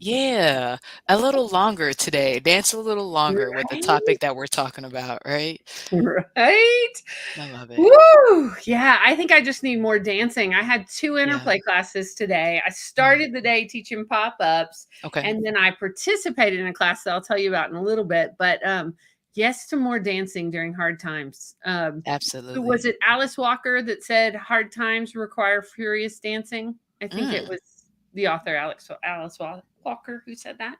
Yeah, a little longer today. Dance a little longer with the Right? topic that we're talking about, right? Right? I love it. Woo! Yeah, I think I just need more dancing. I had 2 Yeah. interplay classes today. I Mm. started the day teaching pop-ups, Okay. and then I participated in a class that I'll tell you about in a little bit, but, yes to more dancing during hard times. Who was Absolutely. it, Alice Walker, that said, "Hard times require furious dancing"? I think it Mm. was the author, Walker, who said that.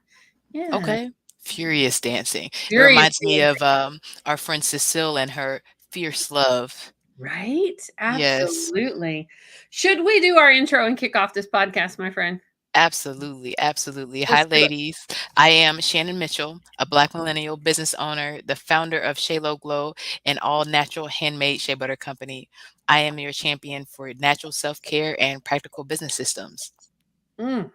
Yeah. Okay. Furious dancing. It Furious reminds me of dancing. our friend Cecile and her fierce love. Right? Yes. Absolutely. Should we do our intro and kick off this podcast, my friend? Absolutely, absolutely. Hi, Let's do it. ladies. I am Shannon Mitchell, a Black millennial business owner, the founder of Shalo Glow, an all-natural handmade shea butter company. I am your champion for natural self-care and practical business systems. Mm.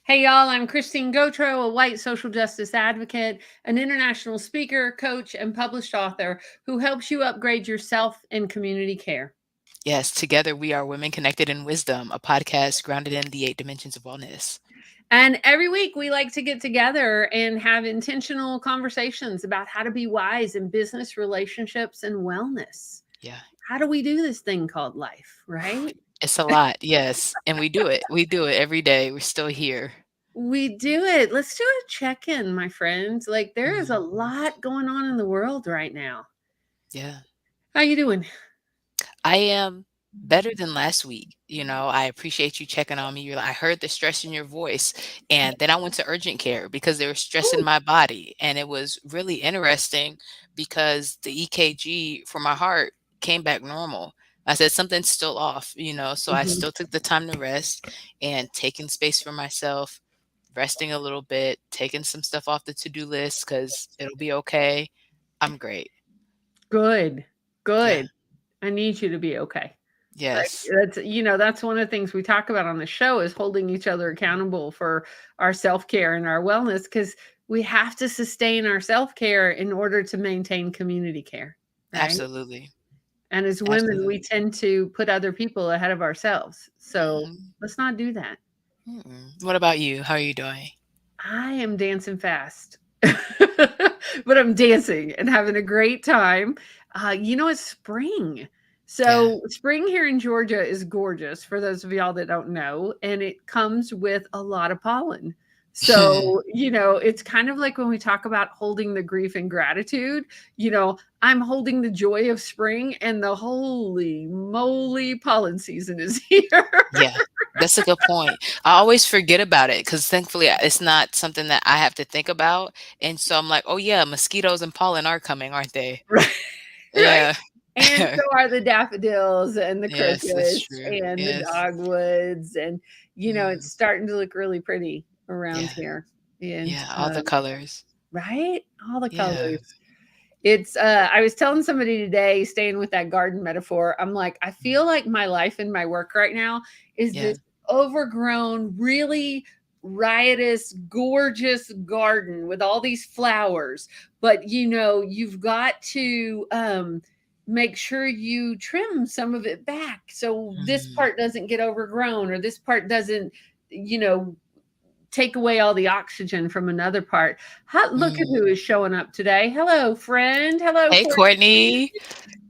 Hey, y'all, I'm Christine Gautreau, a white social justice advocate, an international speaker, coach, and published author who helps you upgrade yourself in community care. Yes, together we are Women Connected in Wisdom, a podcast grounded in the 8 dimensions of wellness. And every week we like to get together and have intentional conversations about how to be wise in business, relationships, and wellness. Yeah. How do we do this thing called life, right? It's a lot, yes. And we do it. We do it every day. We're still here. We do it. Let's do a check-in, my friends. Like there is a Mhm. lot going on in the world right now. Yeah. How you doing? I am better than last week. I appreciate you checking on me. I heard the stress in your voice. And then I went to urgent care because there was stress in Ooh. my body. And it was really interesting because the EKG for my heart came back normal. I said something's still off, so I Mhm. still took the time to rest and taking space for myself, resting a little bit, taking some stuff off the to-do list because it'll be okay. I'm great. Good. Yeah. Good. I need you to be okay. Right? Yes. That's one of the things we talk about on the show is holding each other accountable for our self-care and our wellness because we have to sustain our self-care in order to maintain community care, right? Absolutely. And as women, we Absolutely. tend to put other people ahead of ourselves. So Mhm. let's not do that. What about you? How are you doing? I am dancing fast, but I'm dancing and having a great time. It's spring. Yeah. So, spring here in Georgia is gorgeous for those of y'all that don't know, and it comes with a lot of pollen. So, it's kind of like when we talk about holding the grief and gratitude, I'm holding the joy of spring, and the holy moly pollen season is here. Yeah. That's a good point. I always forget about it because thankfully it's not something that I have to think about. And so I'm like, oh, yeah, mosquitoes and pollen are coming, aren't they? Right. Right? Yeah. And so are the daffodils and the Yes, that's crickets true. and the Yes. dogwoods, and, it's Mm. starting to look really pretty around Yeah. here, and, Yeah. All the colors. right? All the Yeah. colors. I was telling somebody today, staying with that garden metaphor, I'm like, I Mm. feel like my life and my work right now is Yeah. this overgrown, really riotous, gorgeous garden with all these flowers. But you've got to make sure you trim some of it back so this Mm. part doesn't get overgrown or this part doesn't, you know, take away all the oxygen from another part. Look at who Mm. is showing up today. Hello, friend. Hello, Hey, Courtney. Courtney.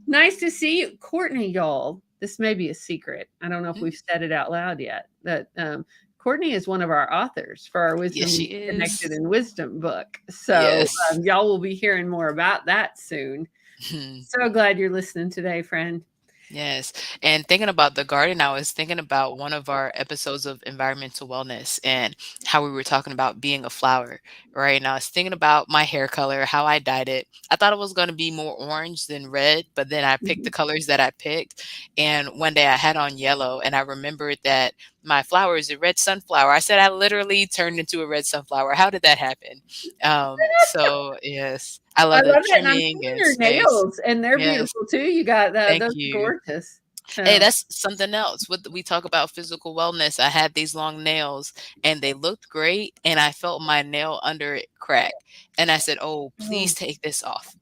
Nice to see you. Courtney, y'all. This may be a secret. I don't know if Mm. we've said it out loud yet, but Courtney is one of our authors for our Yes, she Wisdom Connected is. in Wisdom book. So Yes. y'all will be hearing more about that soon. So glad you're listening today, friend. Yes. And thinking about the garden, I was thinking about one of our episodes of environmental wellness and how we were talking about being a flower, right? And I was thinking about my hair color, how I dyed it. I thought it was going to be more orange than red, but then I picked the Mhm. colors that I picked. And one day I had on yellow, and I remembered that my flower is a red sunflower. I said I literally turned into a red sunflower. How did that happen? So, yes, I I love the love it, and I'm trimming seeing and your space. nails, and they're Yes. beautiful too. You got Thank those are you. gorgeous. Hey, So, that's something else. With we talk about physical wellness, I had these long nails and they looked great, and I felt my nail under it crack. And I said, "Oh, please oh, take this off.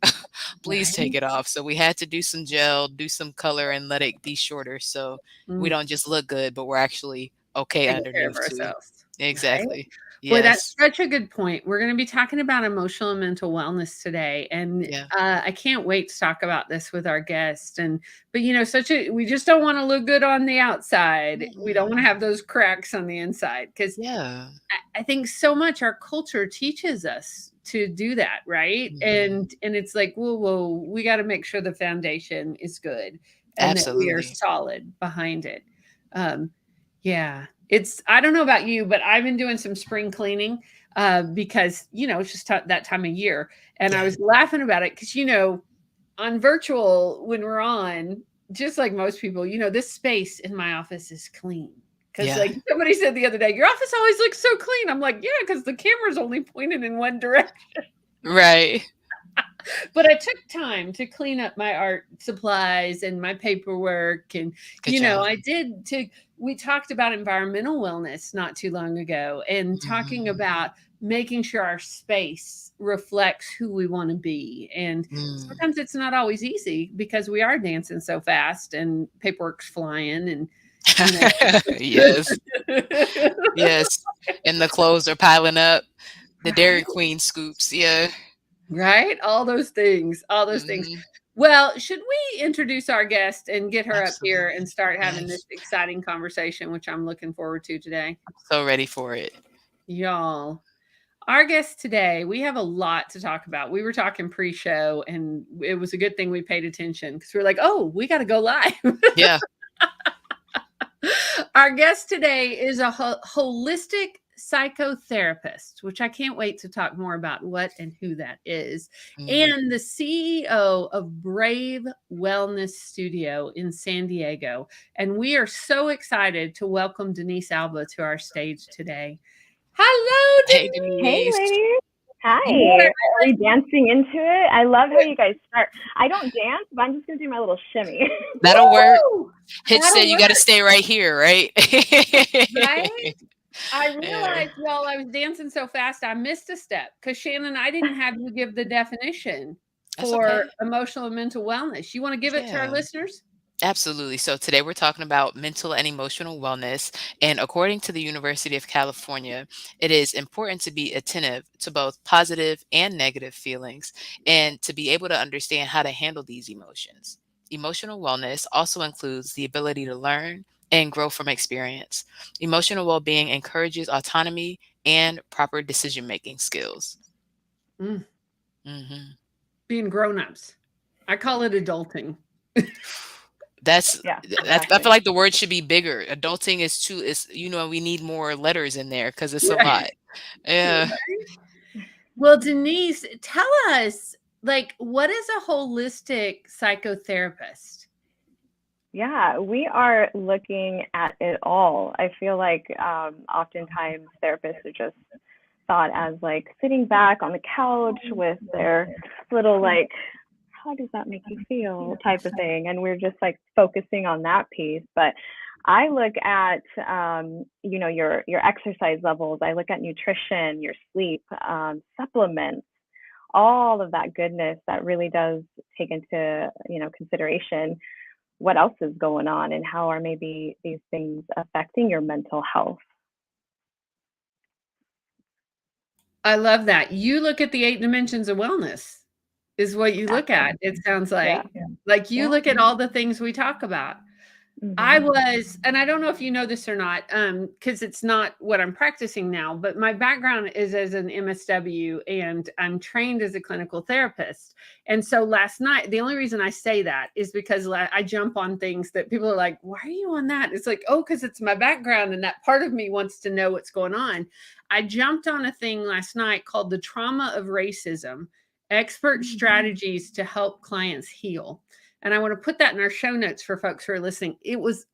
Please take right? it off." So we had to do some gel, do some color, and let it be shorter so we Mm, don't just look good, but we're actually okay taking care of underneath too. ourselves, right? Exactly. Boy, that's Yes. such a good point. We're going to be talking about emotional and mental wellness today, and Yeah. I can't wait to talk about this with our guest. And but such a we just don't want to look good on the outside. We don't want to Mm-mm. have those cracks on the inside because Yeah. I think so much our culture teaches us to do that, right? Mhm. And it's like, whoa, we got to make sure the foundation is good and that we are Absolutely. solid behind it. Um, yeah, it's I don't know about you, but I've been doing some spring cleaning because it's just that time of year, and I Yeah. was laughing about it because on virtual when we're on, just like most people, this space in my office is clean. Because Yeah. like somebody said the other day, your office always looks so clean. I'm like, yeah, because the camera's only pointed in one direction. Right. But I took time to clean up my art supplies and my paperwork. And, Good job. I did to, we talked about environmental wellness not too long ago and talking Mhm. about making sure our space reflects who we want to be. And Mm. sometimes it's not always easy because we are dancing so fast and paperwork's flying and, you know. Yes. Yes. And the clothes are piling up. The Dairy Right? Queen scoops. Yeah. Right? All those things, all those things. Mhm. Well, should we introduce our guest and get her up here and Absolutely. start having this Yes. exciting conversation, which I'm looking forward to today? So ready for it. Y'all, our guest today, we have a lot to talk about. We were talking pre show, and it was a good thing we paid attention because we are like, oh, we got to go live. Yeah. Our guest today is a holistic psychotherapist, which I can't wait to talk more about what and who that is, Mm. and the CEO of Brave Wellness Studio in San Diego. And we are so excited to welcome Denise Alba to our stage today. Hello, Hey, Hey, Denise. ladies. Denise. You know what Hi. Are we dancing into it? I love how you guys start. I don't dance, but I'm just going to do my little shimmy. That'll work. Woo! Hitch said That'll you work, gotta stay right here, right? right? I Yeah. realized while I was dancing so fast, I missed a step because Shannon, I didn't have you give the definition That's for okay. emotional and mental wellness. You want to give it to our Yeah. listeners? Absolutely. So today we're talking about mental and emotional wellness. And according to the University of California, it is important to be attentive to both positive and negative feelings and to be able to understand how to handle these emotions. Emotional wellness also includes the ability to learn and grow from experience. Emotional well being encourages autonomy and proper decision making skills. Mm, Hmm. being grown-ups. I call it adulting. That's Yeah, I exactly. feel like the word should be bigger. Adulting is too is we need more letters in there because it's a Right. lot. Yeah. Well, Denise, tell us, like, what is a holistic psychotherapist? Yeah, we are looking at it all. I feel like oftentimes therapists are just thought as like sitting back on the couch with their little like, how does that make you feel type of thing. And we're just like focusing on that piece. But I look at, your exercise levels. I look at nutrition, your sleep, supplements, all of that goodness that really does take into consideration what else is going on and how are maybe these things affecting your mental health. I love that. You look at the 8 dimensions of wellness is what you look at, Absolutely. it sounds Yeah. like you Yeah. look at all the things we talk about. I Hmm. was and I don't know if you know this or not, because it's not what I'm practicing now, but my background is as an MSW, and I'm trained as a clinical therapist. And so last night, the only reason I say that is because I jump on things that people are like, "Why are you on that?" It's like, "Oh, because it's my background, and that part of me wants to know what's going on." I jumped on a thing last night called the trauma of racism, expert strategies to help clients heal. And I want to put that in our show notes for folks who are listening. It was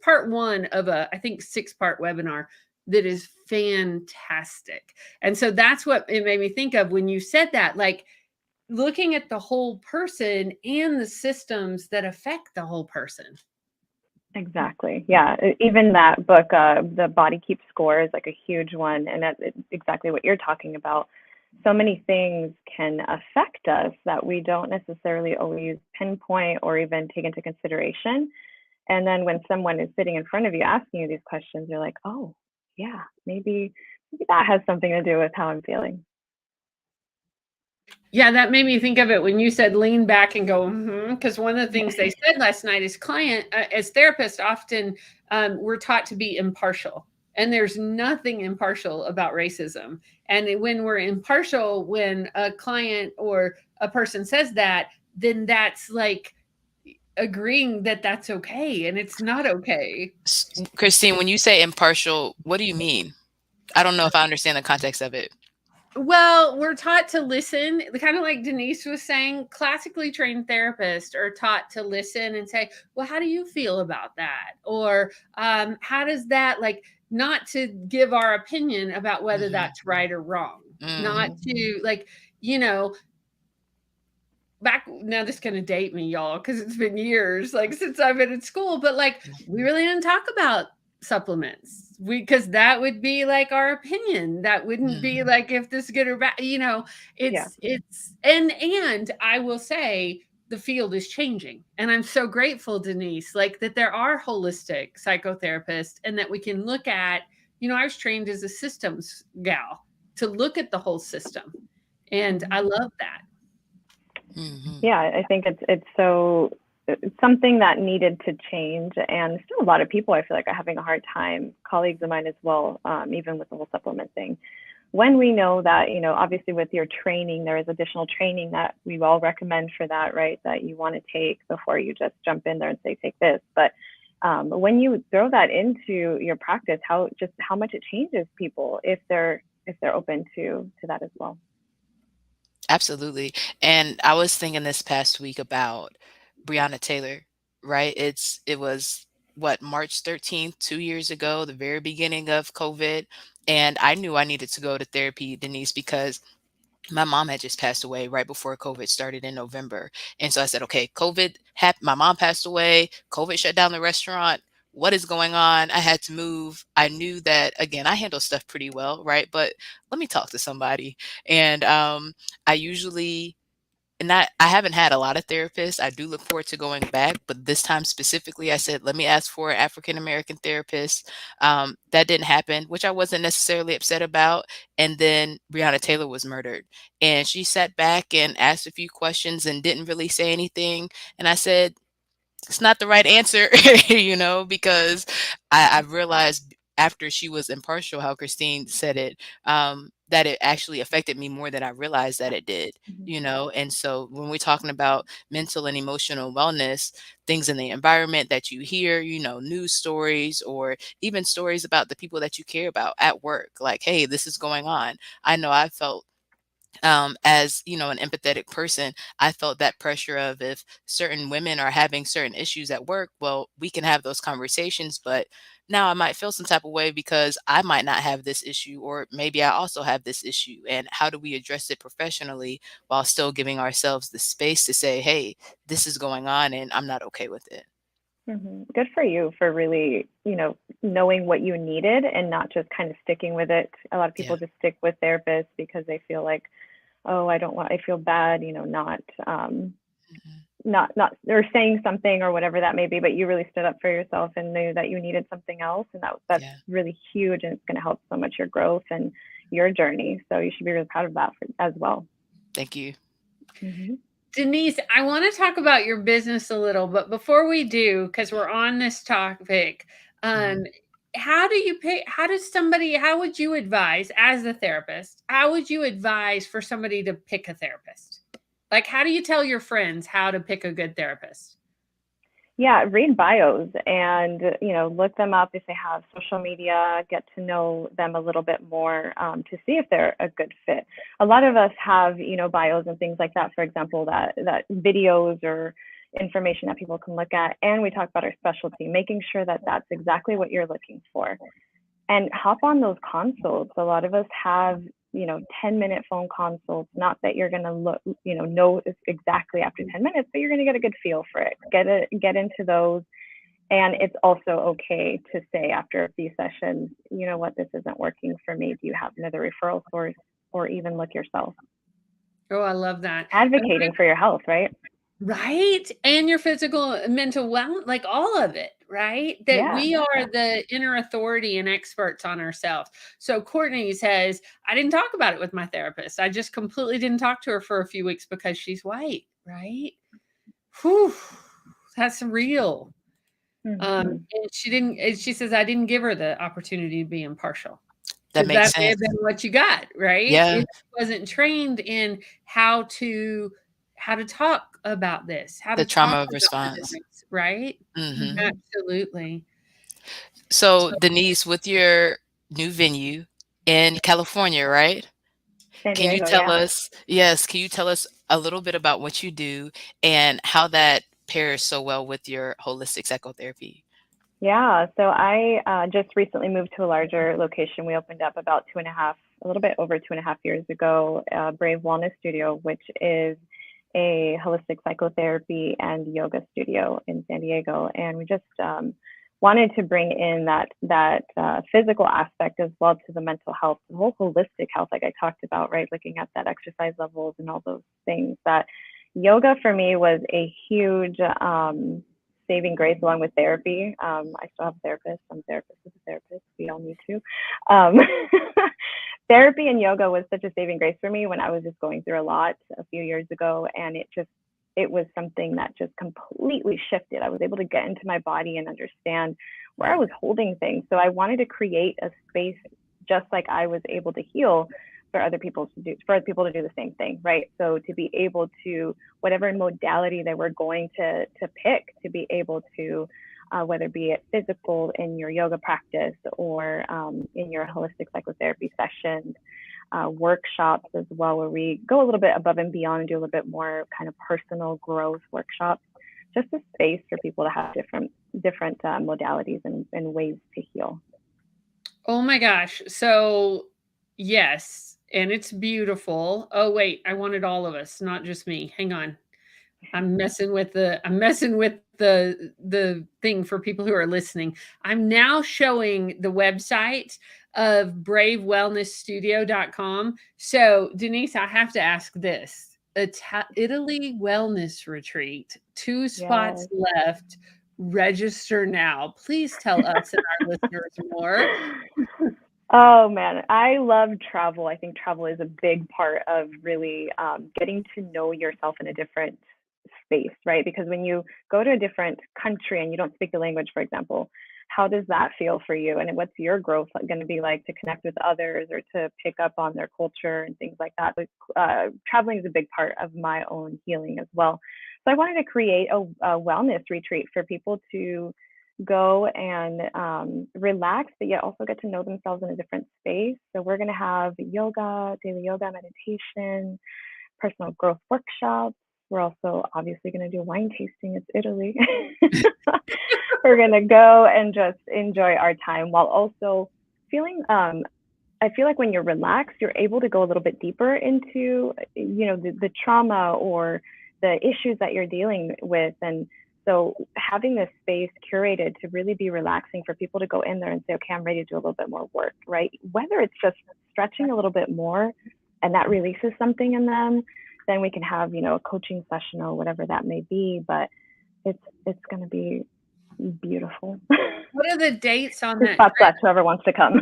part one of a, I think, 6-part webinar that is fantastic. And so that's what it made me think of when you said that, like looking at the whole person and the systems that affect the whole person. Exactly. Yeah. Even that book, The Body Keeps Score, is like a huge one. And that's exactly what you're talking about. So many things can affect us that we don't necessarily always pinpoint or even take into consideration. And then when someone is sitting in front of you asking you these questions, you're like, oh, yeah, maybe that has something to do with how I'm feeling. Yeah, that made me think of it when you said lean back and go, because one of the things they said last night is as therapists, often we're taught to be impartial. And there's nothing impartial about racism. And when we're impartial, when a client or a person says that, then that's like agreeing that that's okay. And it's not okay. Christine, when you say impartial, what do you mean? I don't know if I understand the context of it. Well, we're taught to listen, kind of like Denise was saying. Classically trained therapists are taught to listen and say, well, how do you feel about that? Or how does that, like, not to give our opinion about whether Mhm. that's right or wrong, not Mhm. to, like, you know, back now, this is going to date me, y'all, because it's been years, like, since I've been in school, but like, we really didn't talk about supplements, because that would be like our opinion. That wouldn't be Mhm. like if this is good or bad, Yeah. it's and I will say the field is changing, and I'm so grateful, Denise, like, that there are holistic psychotherapists, and that we can look at, I was trained as a systems gal to look at the whole system, and I love that. Mhm. Yeah, I think it's something that needed to change, and still a lot of people I feel like are having a hard time. Colleagues of mine as well, even with the whole supplement thing. When we know that, obviously with your training, there is additional training that we all recommend for that, right? That you want to take before you just jump in there and say, take this. But when you throw that into your practice, how much it changes people if they're open to that as well. Absolutely. And I was thinking this past week about Breonna Taylor, right? It was what, March 13th, 2 years ago, the very beginning of COVID. And I knew I needed to go to therapy, Denise, because my mom had just passed away right before COVID started in November. And so I said, okay, COVID happened. My mom passed away. COVID shut down the restaurant. What is going on? I had to move. I knew that, again, I handle stuff pretty well, right? But let me talk to somebody. And I usually, and I haven't had a lot of therapists. I do look forward to going back, but this time specifically, I said, let me ask for an African American therapist. That didn't happen, which I wasn't necessarily upset about. And then Breonna Taylor was murdered, and she sat back and asked a few questions and didn't really say anything. And I said, it's not the right answer, because I realized after she was impartial, how Christine said it, that it actually affected me more than I realized that it did, And so when we're talking about mental and emotional wellness, things in the environment that you hear, news stories, or even stories about the people that you care about at work, like, hey, this is going on. I know I felt, as an empathetic person, I felt that pressure of, if certain women are having certain issues at work, well, we can have those conversations, but now I might feel some type of way because I might not have this issue, or maybe I also have this issue. And how do we address it professionally while still giving ourselves the space to say, hey, this is going on and I'm not okay with it? Good for you for really, knowing what you needed and not just kind of sticking with it. A lot of Yeah. people just stick with therapists because they feel like, oh, I feel bad, Mhm. not, or saying something or whatever that may be, but you really stood up for yourself and knew that you needed something else. And that's Yeah. really huge, and it's going to help so much your growth and your journey. So you should be really proud of that as well. Thank you. Mm-hmm. Denise, I want to talk about your business a little, but before we do, because we're on this topic, um, Mhm. how do you pick? How would you advise, as a therapist, how would you advise for somebody to pick a therapist? Like, how do you tell your friends how to pick a good therapist? Yeah, read bios and look them up if they have social media. Get to know them a little bit more, to see if they're a good fit. A lot of us have bios and things like that. For example, that videos or information that people can look at, and we talk about our specialty, making sure that that's exactly what you're looking for, and hop on those consults. A lot of us have 10-minute phone consults. Not that you're going to look know exactly after 10 minutes, but you're going to get a good feel for it. Get into those And it's also okay to say after a few sessions, you know what, this isn't working for me. Do you have another referral source? Or even look yourself. Oh, I love that. Advocating for your health, right? Right? And your physical and mental well, like all of it, right? That Yeah. we are the inner authority and experts on ourselves. So Courtney says, I didn't talk about it with my therapist. I just completely didn't talk to her for a few weeks because she's white, right? Whew, that's real. Mm-hmm. And she didn't, and she says, I didn't give her the opportunity to be impartial. That Because makes that may sense. have been what you got, right? Yeah, It wasn't trained in how to talk about this, how the to talk trauma about the response. difference, right? Hmm. Absolutely. So, So Denise, with your new venue in California, right? San Can you Diego, tell yeah. us, yes, can you tell us a little bit about what you do and how that pairs so well with your holistic psychotherapy? Yeah. So I just recently moved to a larger location. We opened up about a little bit over 2.5 years ago, Brave Wellness Studio, which is a holistic psychotherapy and yoga studio in San Diego. And we just wanted to bring in that physical aspect as well to the mental health, the whole holistic health, like I talked about, right? Looking at that exercise levels and all those things. That yoga for me was a huge saving grace along with therapy. I still have a therapist. I'm a therapist with a therapist. We all need to. Um, Therapy and yoga was such a saving grace for me when I was just going through a lot a few years ago, and it was something that just completely shifted. I was able to get into my body and understand where I was holding things. So I wanted to create a space just like I was able to heal for other people to do, for other people to do the same thing, right? So to be able to, whatever modality they were going to pick, to be able to whether be it physical in your yoga practice or in your holistic psychotherapy sessions, workshops as well, where we go a little bit above and beyond and do a little bit more kind of personal growth workshops. Just a space for people to have different modalities and ways to heal. oh my gosh. So yes, and it's beautiful. Oh wait, I wanted all of us, not just me. Hang on. I'm messing with the thing for people who are listening. I'm now showing the website of bravewellnessstudio.com. So, Denise, I have to ask this. Italy wellness retreat, 2 spots Yes. left. Register now. Please tell us and our listeners more. Oh man, I love travel. I think travel is a big part of really getting to know yourself in a different space, right? Because when you go to a different country and you don't speak the language, for example, how does that feel for you? And what's your growth going to be like to connect with others or to pick up on their culture and things like that? But traveling is a big part of my own healing as well. So I wanted to create a wellness retreat for people to go and relax, but yet also get to know themselves in a different space. So we're going to have yoga, daily yoga, meditation, personal growth workshops. We're also obviously going to do wine tasting. It's Italy. We're going to go and just enjoy our time while also feeling I feel like when you're relaxed, you're able to go a little bit deeper into, the trauma or the issues that you're dealing with. And so having this space curated to really be relaxing for people to go in there and say, okay, I'm ready to do a little bit more work, right? Whether it's just stretching a little bit more and that releases something in them, then we can have, a coaching session or whatever that may be. But it's going to be beautiful. What are the dates on 2 that spots trip? left, whoever wants to come.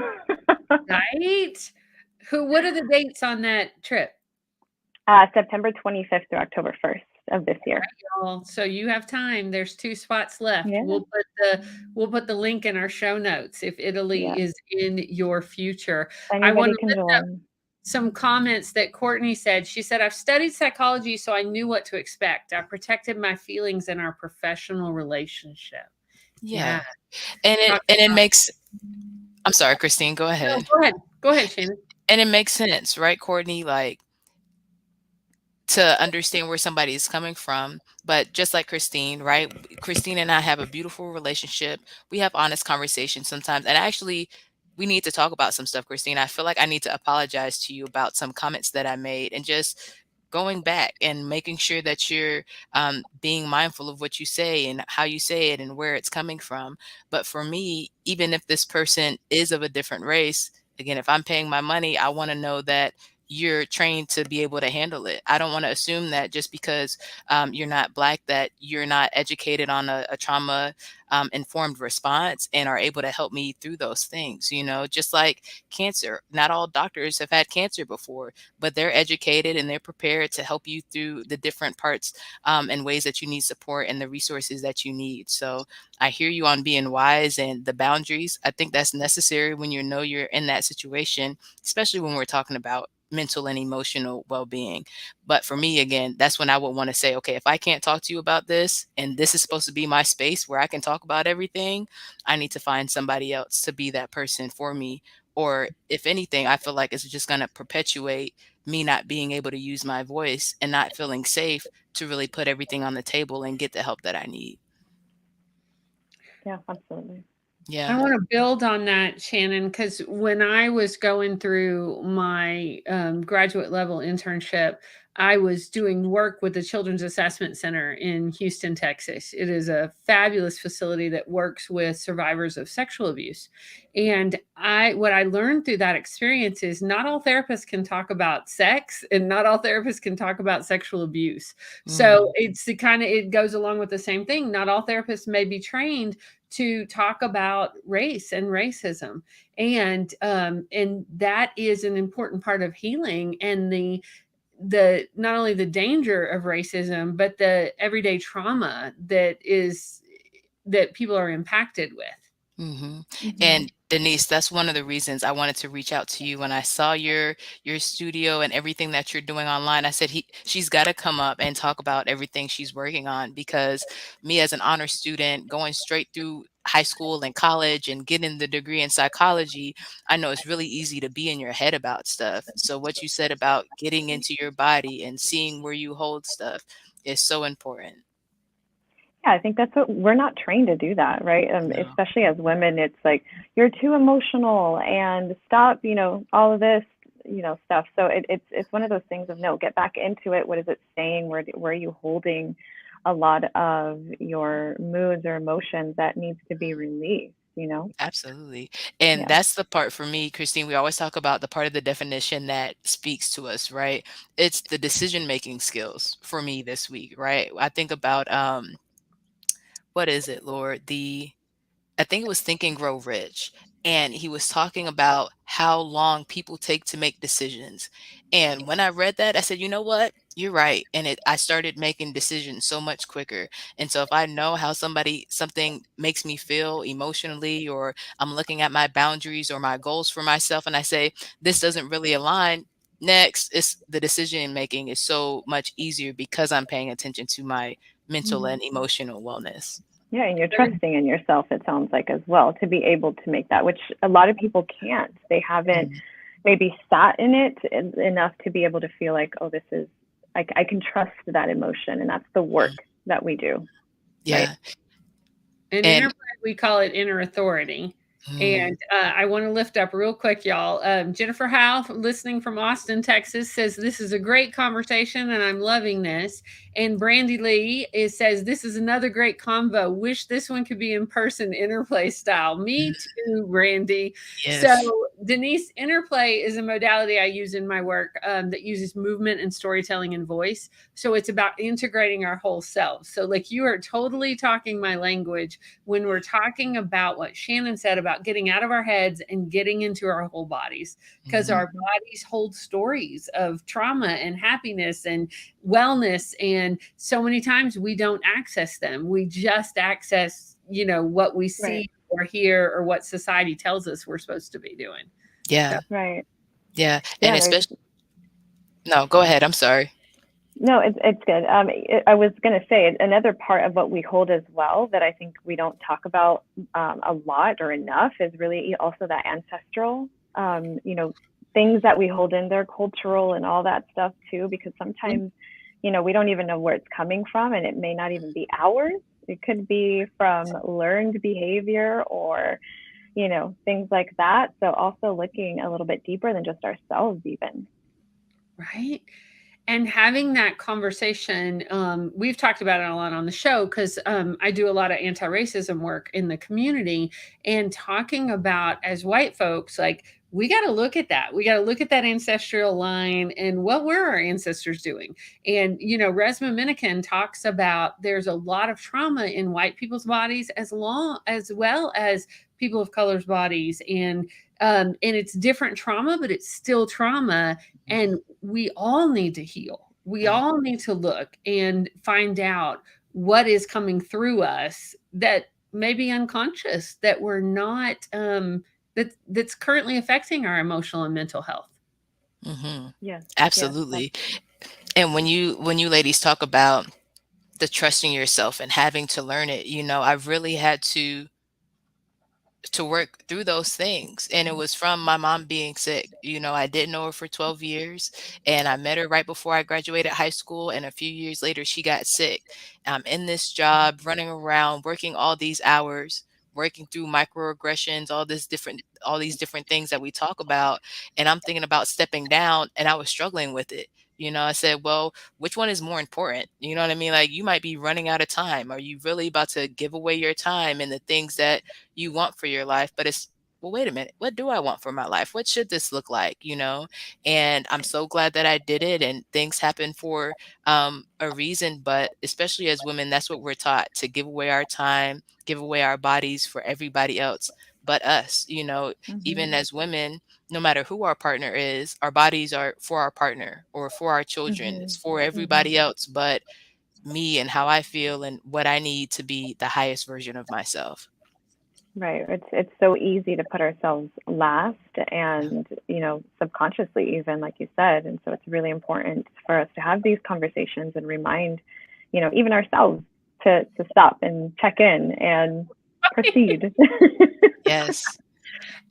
Right? What are the dates on that trip? September 25th through October 1st of this year. Y'all, so you have time. There's 2 spots left. Yeah, We'll put the link in our show notes if Italy yeah. is in your future. I want Anybody to can lift up join. some comments that Courtney said. She said, I've studied psychology, so I knew what to expect. I protected my feelings in our professional relationship. Yeah. Yeah. And Talk it about makes, I'm sorry, Christine, go no, ahead. go ahead. Go ahead, Shannon. And it makes sense, right, Courtney? Like to understand where somebody is coming from. But just like Christine, right? Christine and I have a beautiful relationship. We have honest conversations sometimes. And actually, we need to talk about some stuff, Christine. I feel like I need to apologize to you about some comments that I made and just going back and making sure that you're being mindful of what you say and how you say it and where it's coming from. But for me, even if this person is of a different race, again, if I'm paying my money, I want to know that you're trained to be able to handle it. I don't want to assume that just because you're not Black, that you're not educated on a trauma informed response and are able to help me through those things. You know, just like cancer, not all doctors have had cancer before, but they're educated and they're prepared to help you through the different parts and ways that you need support and the resources that you need. So I hear you on being wise and the boundaries. I think that's necessary when you know you're in that situation, especially when we're talking about mental and emotional well-being. But for me, again, that's when I would want to say, okay, if I can't talk to you about this and this is supposed to be my space where I can talk about everything, I need to find somebody else to be that person for me. Or if anything, I feel like it's just going to perpetuate me not being able to use my voice and not feeling safe to really put everything on the table and get the help that I need. Yeah, absolutely. I Yeah. want to build on that, Shannon, because when I was going through my graduate level internship, I was doing work with the Children's Assessment Center in Houston, Texas. It is a fabulous facility that works with survivors of sexual abuse. And what I learned through that experience is not all therapists can talk about sex and not all therapists can talk about sexual abuse. So Mm, it's the kind of, it goes along with the same thing. Not all therapists may be trained to talk about race and racism, and that is an important part of healing, and the not only the danger of racism but the everyday trauma that people are impacted with. mhm. Mhm. And Denise, that's one of the reasons I wanted to reach out to you when I saw your studio and everything that you're doing online. I said she's got to come up and talk about everything she's working on because me as an honor student going straight through high school and college and getting the degree in psychology, I know it's really easy to be in your head about stuff. So what you said about getting into your body and seeing where you hold stuff is so important. Yeah, I think that's what we're not trained to do that, right? No. Especially as women, it's like you're too emotional and stop, all of this, stuff. So it's one of those things of no, get back into it. What is it saying? Where are you holding a lot of your moods or emotions that needs to be released? Absolutely. And Yeah. that's the part for me, Christine, we always talk about the part of the definition that speaks to us, right? It's the decision-making skills for me this week, right? I think about what is it, Lord? I think it was Think and Grow Rich. And he was talking about how long people take to make decisions. And when I read that, I said, you know what? You're right. And I started making decisions so much quicker. And so if I know how something makes me feel emotionally, or I'm looking at my boundaries or my goals for myself, and I say, this doesn't really align. Next, it's the decision making is so much easier because I'm paying attention to my mental Mhm. and emotional wellness. Yeah, and you're Very- trusting in yourself, it sounds like, as well, to be able to make that, which a lot of people can't. They haven't Mm, maybe sat in it enough to be able to feel like, oh, this is, I can trust that emotion. And that's the mm. work that we do, right? Yeah. In And inner we call it inner authority. mm, And I want to lift up real quick, y'all. Jennifer Howe, listening from Austin, Texas, says this is a great conversation and I'm loving this. And Brandy Lee says this is another great convo. Wish this one could be in person, interplay style. Me mm, too, Brandy. So yes. Denise, interplay is a modality I use in my work that uses movement and storytelling and voice. So it's about integrating our whole selves. So like you are totally talking my language when we're talking about what Shannon said about getting out of our heads and getting into our whole bodies, because Mhm. our Mm-hmm. bodies hold stories of trauma and happiness and wellness. And so many times we don't access them. We just access, what we Right, see or hear or what society tells us we're supposed to be doing. So Yeah. right. Yeah. Yeah, And there's especially no, go ahead. I'm sorry. no, it's good. I was going to say another part of what we hold as well that I think we don't talk about a lot or enough is really also that ancestral, things that we hold in there, cultural and all that stuff too, because sometimes, we don't even know where it's coming from and it may not even be ours. It could be from learned behavior or, things like that. So also looking a little bit deeper than just ourselves even. right. and having that conversation, we've talked about it a lot on the show because I do a lot of anti-racism work in the community, and talking about, as white folks, like, we got to look at that. We got to look at that ancestral line and what were our ancestors doing. And Resma Minikin talks about there's a lot of trauma in white people's bodies as well as people of color's bodies, and it's different trauma, but it's still trauma, and we all need to heal. We Mhm. all need to look and find out what is coming through us that may be unconscious, that we're not that's currently affecting our emotional and mental health. Mhm. Yes, yes, that's Absolutely. And when you ladies talk about the trusting yourself and having to learn it, I've really had to work through those things. And it was from my mom being sick. I didn't know her for 12 years, and I met her right before I graduated high school. And a few years later, she got sick. I'm in this job, running around, working all these hours, working through microaggressions, all these different things that we talk about. And I'm thinking about stepping down, and I was struggling with it. I said, well, which one is more important? You know what I mean? Like, you might be running out of time. Are you really about to give away your time and the things that you want for your life? But it's, well, wait a minute, what do I want for my life? What should this look like? And I'm so glad that I did it, and things happen for a reason. But especially as women, that's what we're taught, to give away our time, give away our bodies for everybody else but us. Even mm-hmm, as women, no matter who our partner is, our bodies are for our partner or for our children. mm-hmm, It's for mm-hmm. everybody else but me and how I feel and what I need to be the highest version of myself. Right. It's so easy to put ourselves last, Yeah. and subconsciously, even like you said. And so it's really important for us to have these conversations and remind, even ourselves to stop and check in and proceed. Yes.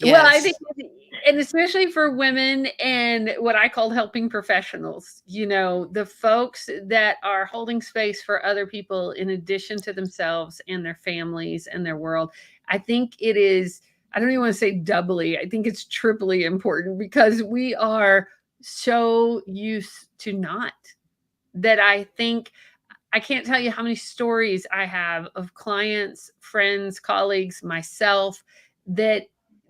Well, I think, Yes. and especially for women and what I call helping professionals, the folks that are holding space for other people in addition to themselves and their families and their world. I think it is, I don't even want to say doubly, I think it's triply important because we are so used to not, that I think I can't tell you how many stories I have of clients, friends, colleagues, myself, that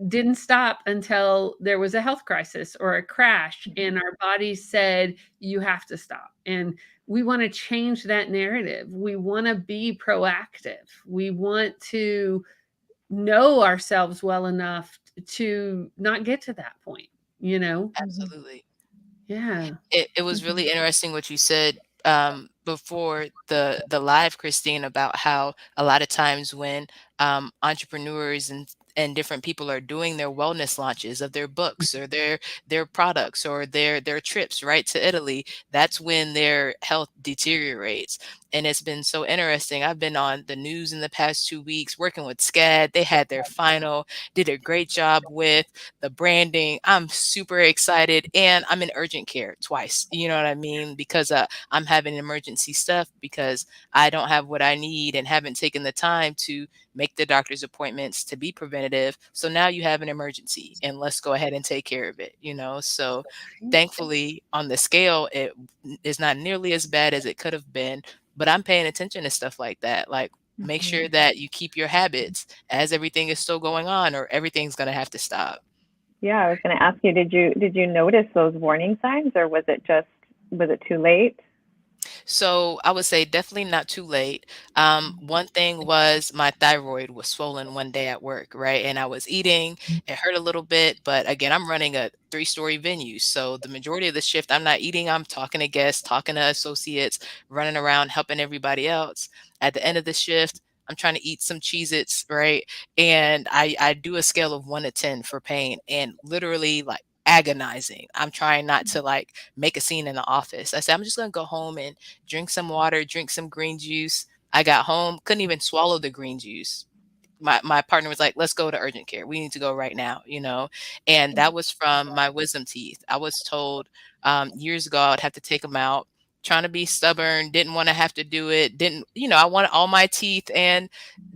didn't stop until there was a health crisis or a crash, and our bodies said, you have to stop. And we want to change that narrative. We want to be proactive. We want to know ourselves well enough to not get to that point, you know? Mhm, Absolutely. Yeah. It was mhm, really interesting what you said before the live, Christine, about how a lot of times when entrepreneurs and different people are doing their wellness launches of their books or their products or their trips right to Italy, that's when their health deteriorates. And it's been so interesting. I've been on the news in the past 2 weeks working with SCAD. They had their final, did a great job with the branding. I'm super excited, and I'm in urgent care twice. You know what I mean? Because I'm having emergency stuff because I don't have what I need and haven't taken the time to make the doctor's appointments to be preventative. So now you have an emergency, and let's go ahead and take care of it. So thankfully, on the scale, it is not nearly as bad as it could have been. But I'm paying attention to stuff like that. Like, make mhm. sure that you keep your habits as everything is still going on, or everything's going to have to stop. Yeah, I was going to ask you, did you notice those warning signs, or was it too late? So I would say definitely not too late. One thing was my thyroid was swollen one day at work, right? And I was eating, it hurt a little bit, but again, I'm running a 3-story venue. So the majority of the shift, I'm not eating, I'm talking to guests, talking to associates, running around, helping everybody else. At the end of the shift, I'm trying to eat some Cheez-Its, right? And I do a scale of 1 to 10 for pain, and literally like agonizing. I'm trying not to like make a scene in the office. I said, I'm just going to go home and drink some water, drink some green juice. I got home, couldn't even swallow the green juice. My partner was like, let's go to urgent care. We need to go right now. And that was from my wisdom teeth. I was told years ago I would have to take them out. Trying to be stubborn, didn't want to have to do it. Didn't, I wanted all my teeth, and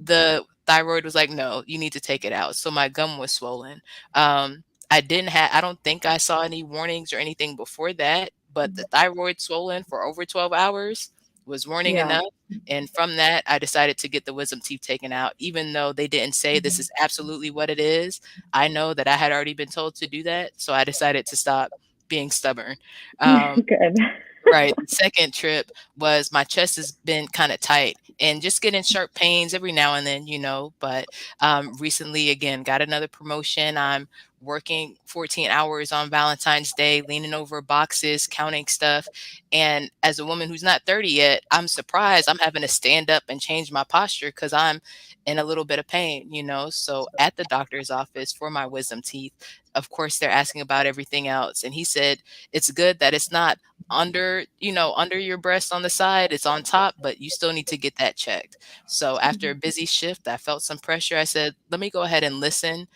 the thyroid was like, no, you need to take it out. So my gum was swollen. I don't think I saw any warnings or anything before that, but the thyroid swollen for over 12 hours was warning Yeah. enough. And from that, I decided to get the wisdom teeth taken out, even though they didn't say this is absolutely what it is. I know that I had already been told to do that, so I decided to stop being stubborn. Um, Good. Right. The second trip was my chest has been kind of tight and just getting sharp pains every now and then, but recently, again, got another promotion. I'm working 14 hours on Valentine's Day, leaning over boxes, counting stuff. And as a woman who's not 30 yet, I'm surprised I'm having to stand up and change my posture because I'm in a little bit of pain. So at the doctor's office for my wisdom teeth, of course, they're asking about everything else. And he said, it's good that it's not under your breast on the side, it's on top, but you still need to get that checked. So after a busy shift, I felt some pressure. I said, let me go ahead and listen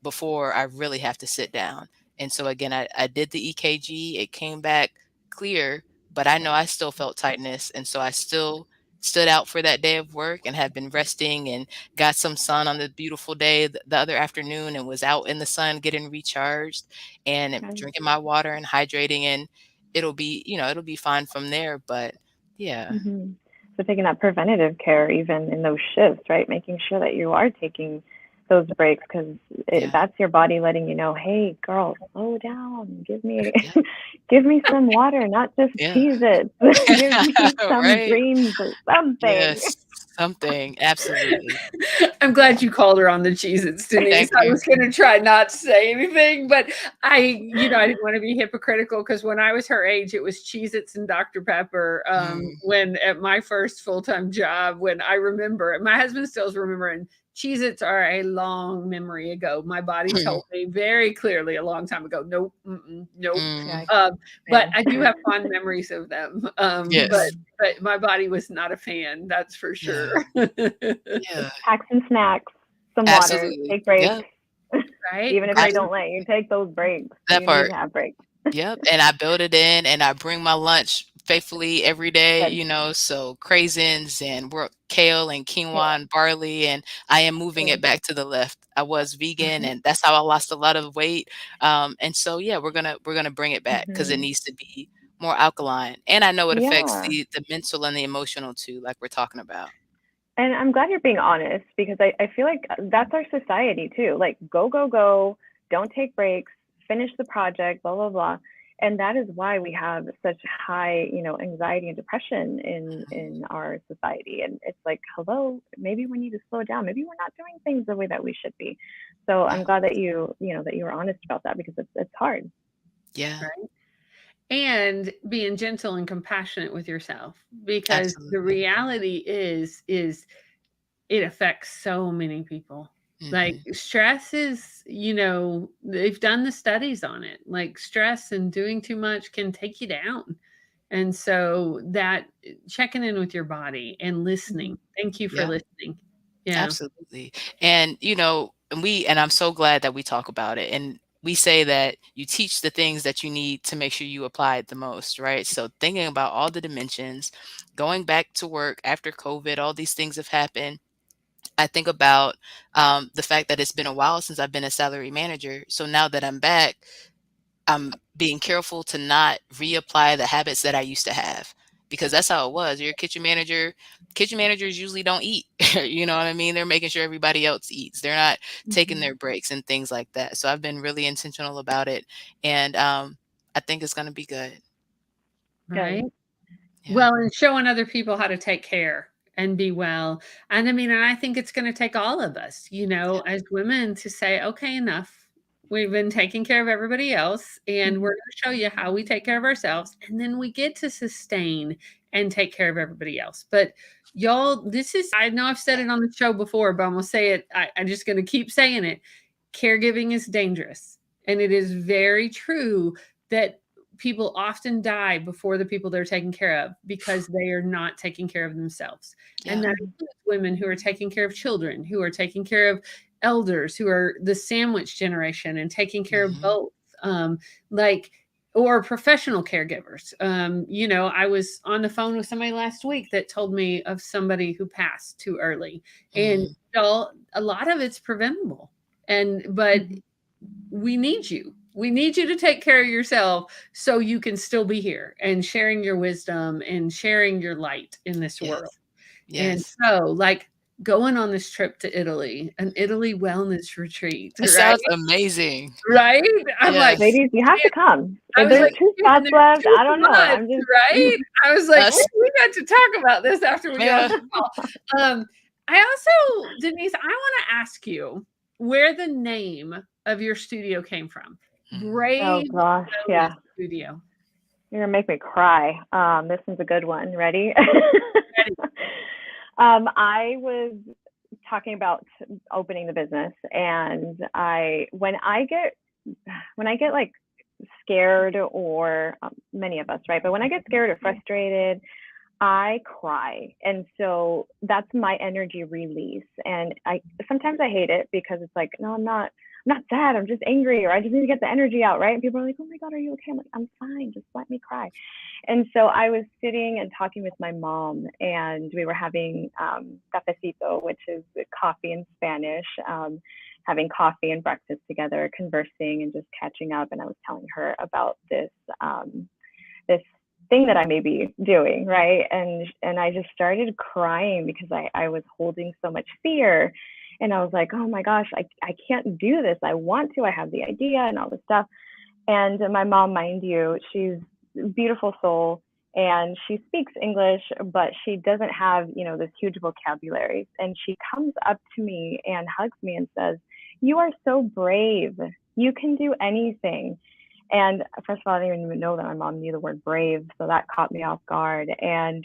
before I really have to sit down. And so again, I did the EKG. It came back clear, but I know I still felt tightness. And so I still stood out for that day of work and have been resting and got some sun on the beautiful day the other afternoon and was out in the sun getting recharged and Okay. drinking my water and hydrating. And it'll be fine from there, but yeah. hmm So taking that preventative care, even in those shifts, right? Making sure that you are taking those breaks because Yeah. that's your body letting you know, hey, girl, slow down. Give me, Yeah. give me some water, not just Yeah. Cheez-Its. Give me some Right? greens or something. Yes. Something. Absolutely. I'm glad you called her on the Cheez-Its, Denise. Thank I you. was going to try not to say anything, but I didn't want to be hypocritical because when I was her age, it was Cheez-Its and Dr. Pepper. Mm. When at my first full-time job, when I remember, my husband still is remembering, Cheez-Its are a long memory ago. My body told me very clearly a long time ago, nope, nope. Yeah, Mm. But same. I do have fond memories of them. But Yes. Mhm. but my body was not a fan, that's for sure. Yeah. Yeah. Pack some snacks, some water, Absolutely. take breaks. Yep. Right? Even if they Great. don't let you take those breaks, That you need part. to have breaks. Yep, and I build it in, and I bring my lunch faithfully every day, Good. so craisins and kale and Yeah. quinoa and barley, and I am moving it Good. back to the left. I was vegan, and that's how I lost a lot of weight. And so yeah, we're gonna bring it back because it hmm needs to be more alkaline, and I know it affects Yeah. the mental and the emotional too, like we're talking about. And I'm glad you're being honest because I feel like that's our society too. Like, go, go, go, don't take breaks, finish the project, blah, blah, blah. And that is why we have such high, anxiety and depression in our society. And it's like, hello, maybe we need to slow down. Maybe we're not doing things the way that we should be. So Yeah, I'm glad that that you were honest about that because it's hard. yeah, Right? And being gentle and compassionate with yourself because the absolutely. reality is it affects so many people. Like Hmm. stress is, they've done the studies on it. Like stress and doing too much can take you down. And so that checking in with your body and hmm listening. Thank you for Yeah. listening. Yeah. Absolutely. And I'm so glad that we talk about it. And we say that you teach the things that you need to make sure you apply it the most, right? So thinking about all the dimensions, going back to work after COVID, all these things have happened. I think about the fact that it's been a while since I've been a salary manager. So now that I'm back, I'm being careful to not reapply the habits that I used to have because that's how it was. You're a kitchen manager. Kitchen managers usually don't eat. You know what I mean? They're making sure everybody else eats. They're not taking hmm their breaks and things like that. So I've been really intentional about it, and I think it's going to be good. Right. Good. Yeah. Well, and showing other people how to take care and be well. And I mean, and I think it's going to take all of us, as women to say, okay, enough. We've been taking care of everybody else, and we're hmm going to show you how we take care of ourselves. And then we get to sustain and take care of everybody else. But y'all, I know I've said it on the show before, but I'm going to say it. I'm just going to keep saying it. Caregiving is dangerous. And it is very true that people often die before the people they're taking care of because they are not taking care of themselves. And Yeah. that includes women who are taking care of children, who are taking care of elders, who are the sandwich generation and taking care of Hmm. both. Like, or professional caregivers. I was on the phone with somebody last week that told me of somebody who passed too early. And Hmm. a lot of it's preventable. But hmm we need you. We need you to take care of yourself so you can still be here and sharing your wisdom and sharing your light in this world. Yes. And Yes. so, like, going on this trip to Italy, an Italy wellness retreat, It right? sounds amazing. Right? I'm like, Yes. Ladies, you have to come. I If was there's like, Yeah. two "You've been spots there left, 2 I don't know. months, I'm just right?" I was like, Us. we got to talk about this after we get off Yeah. the call." I also, Denise, I wanna ask you where the name of your studio came from. Mhm. oh Brave gosh, Wellness yeah. Studio. You're gonna make me cry. This one's a good one. Ready? Ready. I was talking about opening the business, and when I get like scared, or many of us, right? But when I get scared or frustrated, I cry. And so that's my energy release. And I sometimes I hate it because it's like, no, I'm not sad. I'm just angry, or I just need to get the energy out, right? And people are like, oh my God, are you okay? I'm like, I'm fine. Just let me cry. And so I was sitting and talking with my mom, and we were having cafecito, which is coffee in Spanish, having coffee and breakfast together, conversing and just catching up. And I was telling her about this thing that I may be doing, right? And I just started crying because I was holding so much fear. And I was like, oh my gosh, I can't do this. I want to, I have the idea and all this stuff. And my mom, mind you, she's a beautiful soul, and she speaks English, but she doesn't have, this huge vocabulary. And she comes up to me and hugs me and says, you are so brave. You can do anything. And first of all, I didn't even know that my mom knew the word brave. So that caught me off guard. And,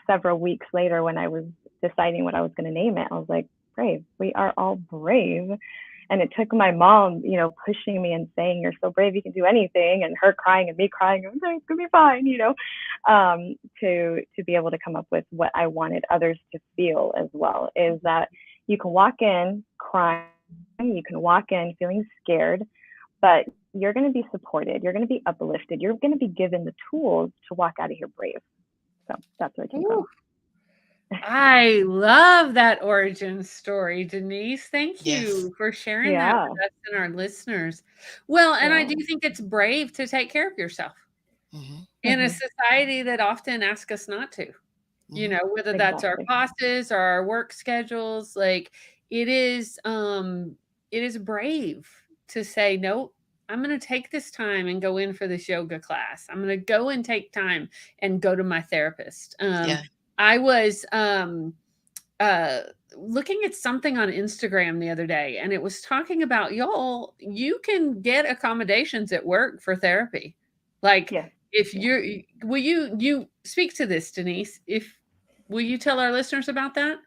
several weeks later, when I was deciding what I was going to name it, I was like, brave. We are all brave. And it took my mom, pushing me and saying, you're so brave, you can do anything. And her crying and me crying, okay, it's going to be fine, to be able to come up with what I wanted others to feel as well, is that you can walk in crying, you can walk in feeling scared, but you're going to be supported. You're going to be uplifted. You're going to be given the tools to walk out of here brave. So that's where it came from. Ooh, I love that origin story, Denise. Thank Yes. you for sharing that Yeah. with us and our listeners. Well, and I Yeah. do think it's brave to take care of yourself Mhm. in a Mm-hmm. society that often asks us not to. Mhm. Whether that's our Exactly. bosses or our work schedules, like it is um it is brave to say, no, I'm going to take this time and go in for this yoga class. I'm going to go and take time and go to my therapist. Yeah. I was uh looking at something on Instagram the other day, and it was talking about, y'all, you can get accommodations at work for therapy. Like, Yes. if Yeah. will you speak to this, Denise? If Will you tell our listeners about that?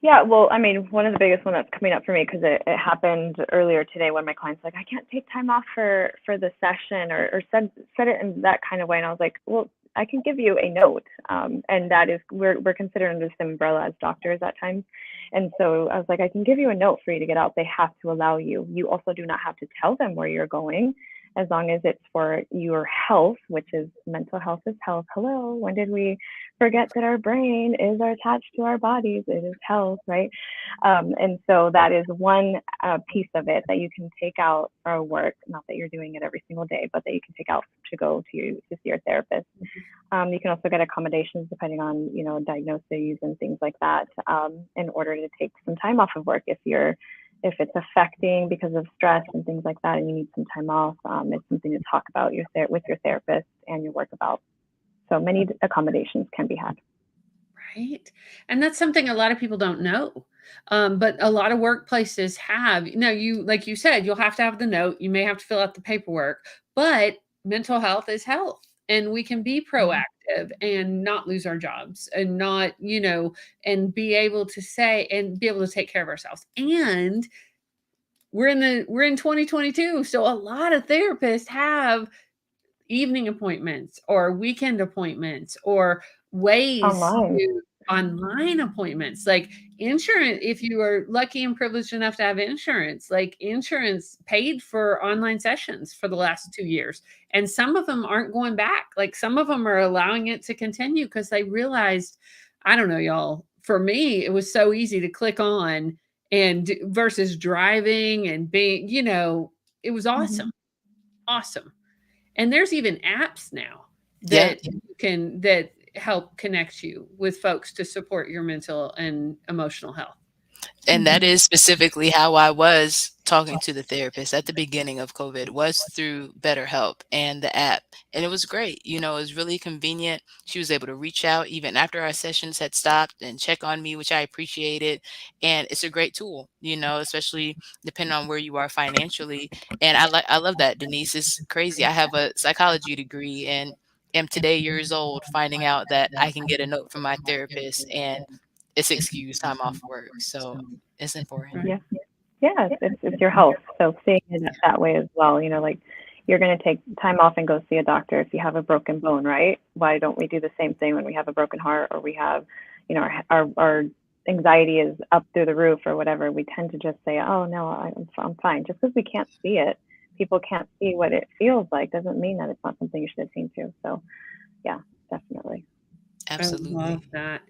Yeah, well, I mean, one of the biggest one that's coming up for me, because it happened earlier today when my client's like, I can't take time off for the session, or said it in that kind of way, and I was like, well, I can give you a note, and that is, we're considered under the same umbrella as doctors at times, and so I was like, I can give you a note for you to get out. They have to allow you. You also do not have to tell them where you're going, as long as it's for your health, which is mental health is health. Hello, when did we forget that our brain is attached to our bodies? It is health, right? And so that is one piece of it that you can take out for work. Not that you're doing it every single day, but that you can take out to go to see your therapist. You can also get accommodations depending on, diagnoses and things like that, in order to take some time off of work if it's affecting because of stress and things like that, and you need some time off. It's something to talk about with your therapist and your work about. So many accommodations can be had. Right. And that's something a lot of people don't know. But a lot of workplaces have, you, like you said, you'll have to have the note, you may have to fill out the paperwork, but mental health is health. And we can be proactive and not lose our jobs, and not, and be able to say and be able to take care of ourselves. And we're in 2022. So a lot of therapists have evening appointments or weekend appointments, or ways Online. to online appointments, like insurance. If you are lucky and privileged enough to have insurance, like insurance paid for online sessions for the last 2 years, and some of them aren't going back. Like, some of them are allowing it to continue because they realized, I don't know, y'all, for me it was so easy to click on, and versus driving and being, it was Mm-hmm. awesome. awesome. And there's even apps now Yeah. that you can that help connect you with folks to support your mental and emotional health. And that Mhm. is specifically how I was talking to the therapist at the beginning of COVID, was through BetterHelp and the app. And it was great. It was really convenient. She was able to reach out even after our sessions had stopped and check on me, which I appreciated. And it's a great tool, especially depending on where you are financially. And I love that, Denise. It's crazy. I have a psychology degree and am today years old finding out that I can get a note from my therapist and it's excused time off work. So it's important. Right. Yeah. Yeah, it's your health. So seeing it that way as well, like you're going to take time off and go see a doctor if you have a broken bone, right? Why don't we do the same thing when we have a broken heart or we have, our anxiety is up through the roof or whatever? We tend to just say, oh no, I'm fine. Just because we can't see it, people can't see what it feels like, doesn't mean that it's not something you should attend to. So yeah, definitely. I love Absolutely. that.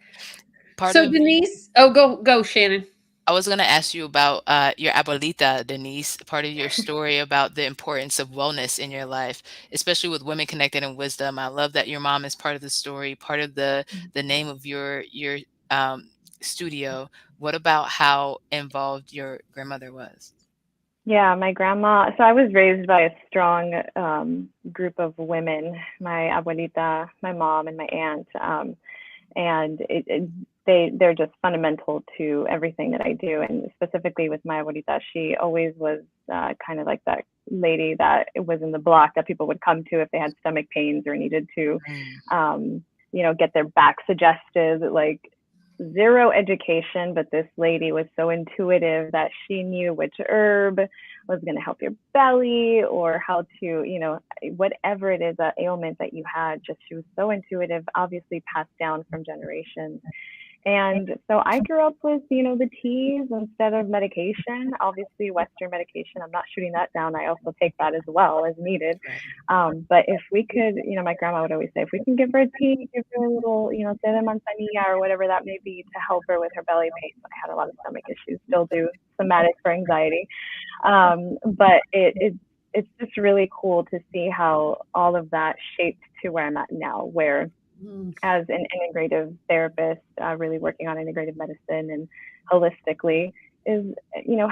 Part So of Denise, oh, go Shannon. I was going to ask you about your abuelita, Denise, part of your story about the importance of wellness in your life, especially with Women Connected in Wisdom. I love that your mom is part of the story, part of the name of your um, studio. What about how involved your grandmother was? Yeah, my grandma. So I was raised by a strong group of women. My abuelita, my mom, and my aunt. And they're just fundamental to everything that I do. And specifically with my abuelita, she always was kind of like that lady that was in the block that people would come to if they had stomach pains or needed to, Mm, get their backs adjusted. Like zero education, but this lady was so intuitive that she knew which herb was going to help your belly or how to, whatever it is, that ailment that you had, just she was so intuitive, obviously passed down from generations. And so I grew up with, the teas instead of medication. Obviously, Western medication, I'm not shooting that down. I also take that as well as needed. right. But if we could, my grandma would always say, if we can give her a tea, give her a little, té de manzanilla or whatever that may be to help her with her belly pain. I had a lot of stomach issues, still do, somatic for anxiety. But it's just really cool to see how all of that shaped to where I'm at now, where Mm. as an integrative therapist, really working on integrative medicine and holistically is,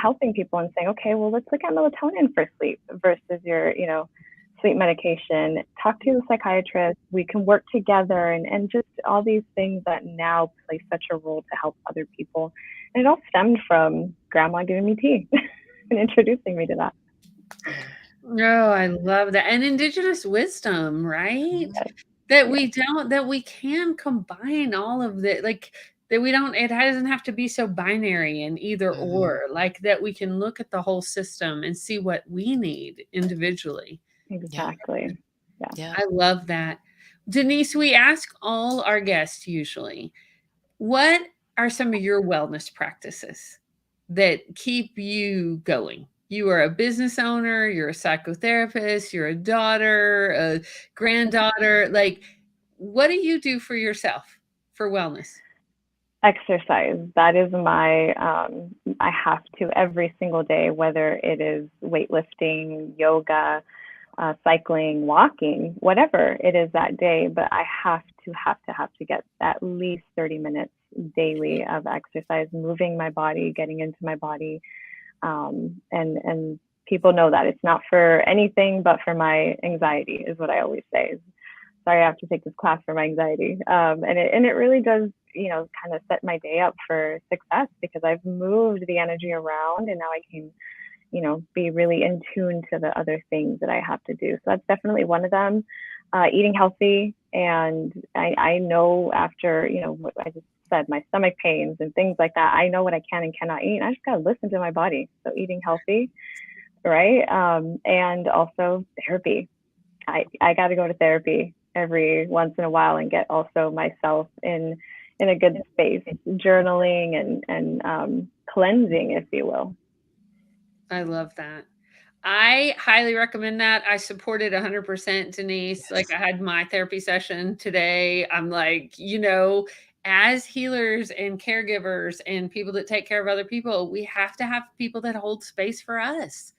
helping people and saying, okay, well, let's look at melatonin for sleep versus your, sleep medication. Talk to the psychiatrist. We can work together and just all these things that now play such a role to help other people. And it all stemmed from grandma giving me tea and introducing me to that. Yeah. Oh, I love that. And indigenous wisdom, right? Mhm. That Yeah, we can combine all of the like that we don't it doesn't have to be so binary and either Mhm. or, like that we can look at the whole system and see what we need individually. Yeah. exactly. Yeah. Yeah. I love that. Denise, we ask all our guests usually, what are some of your wellness practices that keep you going? You are a business owner, you're a psychotherapist, you're a daughter, a granddaughter. Like, what do you do for yourself for wellness? Exercise. That is I have to every single day, whether it is weightlifting, yoga, cycling, walking, whatever it is that day. But I have to get at least 30 minutes daily of exercise, moving my body, getting into my body. And people know that it's not for anything but for my anxiety, is what I always say. Sorry, I have to take this class for my anxiety. And it really does, kind of set my day up for success because I've moved the energy around and now I can, be really in tune to the other things that I have to do. So that's definitely one of them. Eating healthy. And I know after, what I just said, my stomach pains and things like that, I know what I can and cannot eat. I just got to listen to my body. So eating healthy, right? And also therapy. I got to go to therapy every once in a while and get also myself in a good space, journaling and cleansing, if you will. I love that. I highly recommend that. I support it 100%, Denise. Like, Yes. I had my therapy session today. I'm like, as healers and caregivers and people that take care of other people, we have to have people that hold space for us.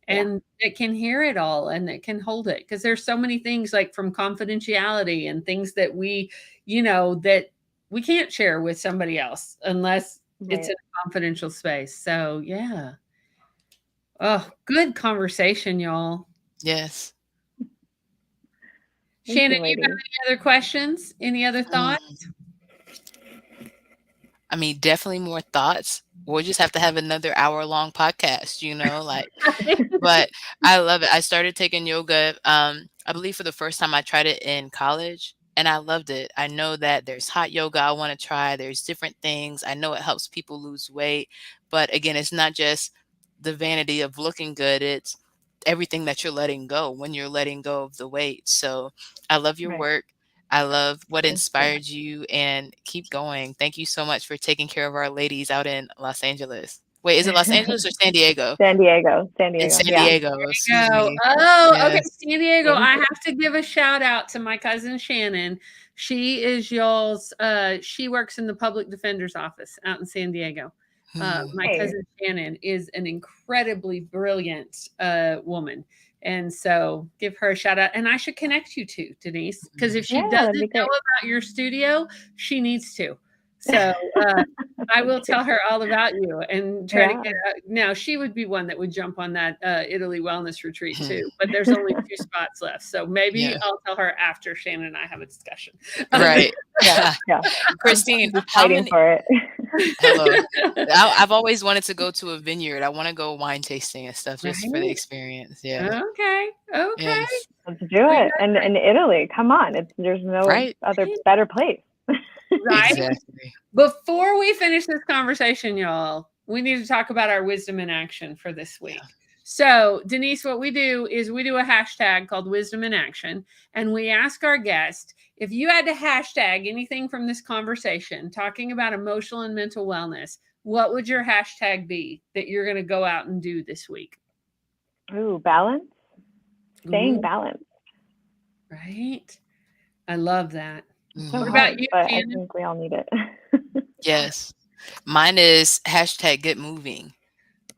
Yeah. and that can hear it all and that can hold it. Because there's so many things like from confidentiality and things that that we can't share with somebody else unless it's Right. in a confidential space. So yeah. Oh, good conversation, y'all. Yes. Thank Shannon, you, you have ladies. any other questions? Any other thoughts? Mm. I mean, definitely more thoughts. We'll just have to have another hour-long podcast, like but I love it. I started taking yoga, I believe for the first time I tried it in college, and I loved it. I know that there's hot yoga I wanna try, there's different things. I know it helps people lose weight, but again, it's not just the vanity of looking good, it's everything that you're letting go when you're letting go of the weight. So, I love your Right. work. I love what Thank you. inspired you, and keep going. Thank you so much for taking care of our ladies out in Los Angeles. Wait, is it Los Angeles or San Diego? San Diego. San In Diego. San Yeah. Diego, excuse Go. me. Oh, okay. Yes. San Diego. Thank I you. have to give a shout out to my cousin Shannon. She is y'all's she works in the public defender's office out in San Diego. Hmm. My Hey. cousin Shannon is an incredibly brilliant woman. And so give her a shout out. And I should connect you to Denise, because if she Yeah, doesn't that'd be know great. about your studio, she needs to. So I Thank will you. tell her all about you and try to Yeah. get now she would be one that would jump on that Italy wellness retreat too, but there's only 2 spots left. So maybe Yeah. I'll tell her after Shannon and I have a discussion. Right. Yeah. Yeah. Christine, I'm just how fighting many for it. hello. I've always wanted to go to a vineyard. I wanna go wine tasting and stuff just for the Right? experience. Yeah. Okay. Okay. Yes. Let's do We it. And in Italy, come on. There's no Right. other got better place. right. Exactly. Before we finish this conversation, y'all, we need to talk about our wisdom in action for this Yeah. week. So, Denise, what we do is we do a hashtag called wisdom in action, and we ask our guest if you had to hashtag anything from this conversation talking about emotional and mental wellness, what would your hashtag be that you're going to go out and do this week? Ooh, balance. Staying Ooh, balanced. right. I love that. It's so What Mhm. about hard, you, but I Shannon? think we all need it. Yes. Mine is hashtag get moving.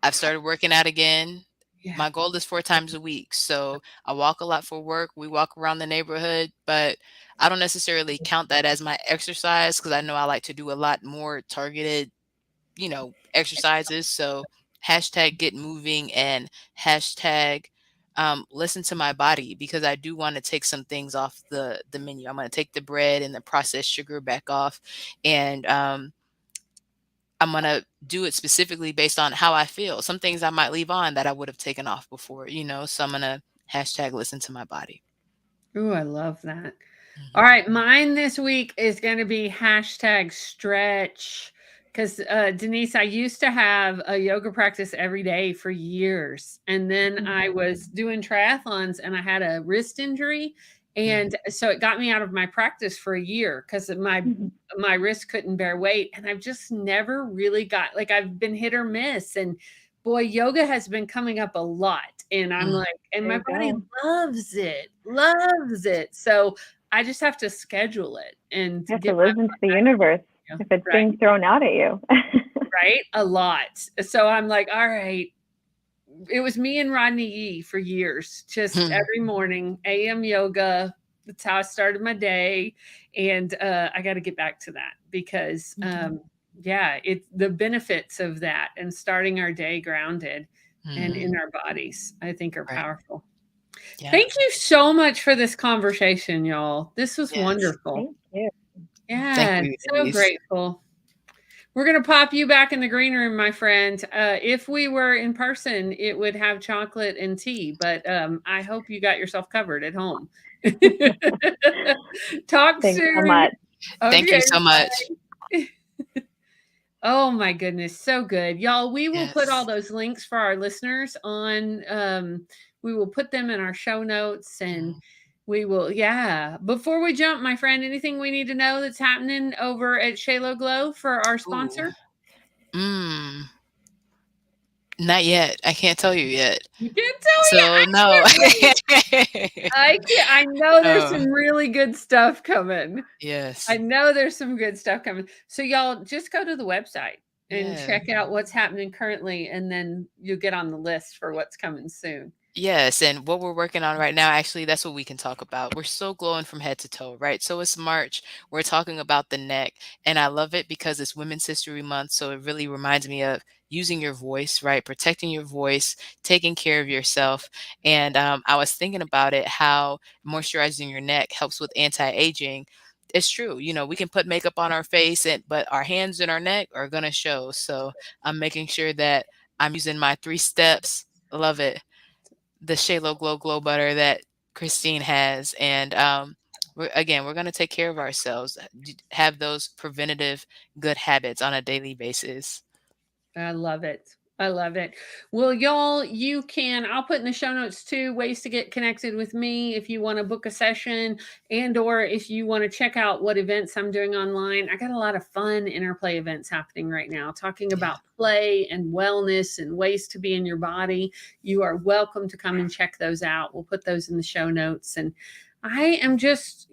I've started working out again. Yeah. My goal is 4 times a week. So I walk a lot for work. We walk around the neighborhood, but I don't necessarily count that as my exercise because I know I like to do a lot more targeted, exercises. So hashtag get moving and hashtag listen to my body because I do want to take some things off the menu. I'm going to take the bread and the processed sugar back off, and I'm gonna do it specifically based on how I feel. Some things I might leave on that I would have taken off before. So I'm gonna hashtag listen to my body. Ooh, I love that. All Mhm. right, mine this week is going to be hashtag stretch. Because Denise, I used to have a yoga practice every day for years. And then I was doing triathlons and I had a wrist injury. Mm. And so it got me out of my practice for a year because my wrist couldn't bear weight. And I've just never really got like I've been hit or miss. And boy, yoga has been coming up a lot. And I'm Mm. like, and There my you body go. loves it, loves it. So I just have to schedule it and You have to get my listen to the universe if it's right, being thrown out at you. right, a lot. So I'm like, all right. It was me and Rodney Yee for years, just Hmm. every morning, AM yoga. That's how I started my day, and I got to get back to that because, yeah, it's the benefits of that and starting our day grounded and Mm. in our bodies, I think, are Right. powerful. Yeah. Thank you so much for this conversation, y'all. This was Yes. wonderful. Thank you. Thank Yeah, you, so Denise. grateful. We're going to pop you back in the green room, my friend. If we were in person, it would have chocolate and tea, but I hope you got yourself covered at home. Talk Thanks so soon. much. Thank you Okay. so much. Oh my goodness, so good. Y'all, we will put all Yes. those links for our listeners on we will put them in our show notes and Mhm. we will Before we jump, my friend, anything we need to know that's happening over at Shalo Glow for our Ooh. sponsor? Mm. Not yet. I can't tell you yet. You can't tell me. So no. I can't. I know there's No. some really good stuff coming. I Yes. know there's some good stuff coming. So y'all just go to the website and Yeah. check out what's happening currently, and then you'll get on the list for what's coming soon. Yes, and what we're working on right now, actually, that's what we can talk about. We're still glowing from head to toe, right? So it's March. We're talking about the neck, and I love it because it's Women's History Month. So it really reminds me of using your voice, right? Protecting your voice, taking care of yourself. And I was thinking about it, how moisturizing your neck helps with anti-aging. It's true. We can put makeup on our face, but our hands and our neck are gonna show. So I'm making sure that I'm using my 3 steps. Love it, the Shalo Glow Butter that Christine has. And we're going to take care of ourselves, have those preventative good habits on a daily basis. I love it. I love it. Well, y'all, I'll put in the show notes too, ways to get connected with me if you want to book a session, and or if you want to check out what events I'm doing online. I got a lot of fun interplay events happening right now, talking Yeah. about play and wellness and ways to be in your body. You are welcome to come and check those out. We'll put those in the show notes. And I am just,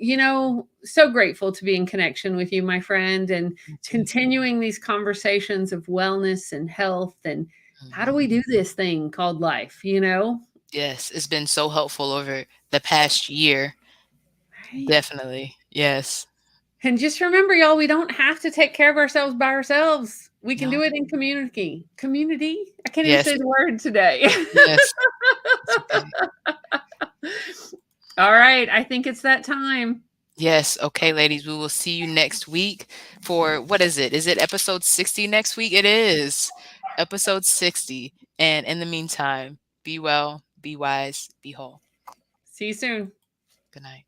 so grateful to be in connection with you, my friend, and Me too. continuing these conversations of wellness and health and how do Mhm. we do this thing called life? Yes, it's been so helpful over the past year. Right. Definitely. Yes. And just remember, y'all, we don't have to take care of ourselves by ourselves. We can No. do it in community. Community? I can't even Yes. say the word today. Yes. It's okay. All right. I think it's that time. Yes. Okay, ladies, we will see you next week for, what is it? Is it episode 60 next week? It is episode 60. And in the meantime, be well, be wise, be whole. See you soon. Good night.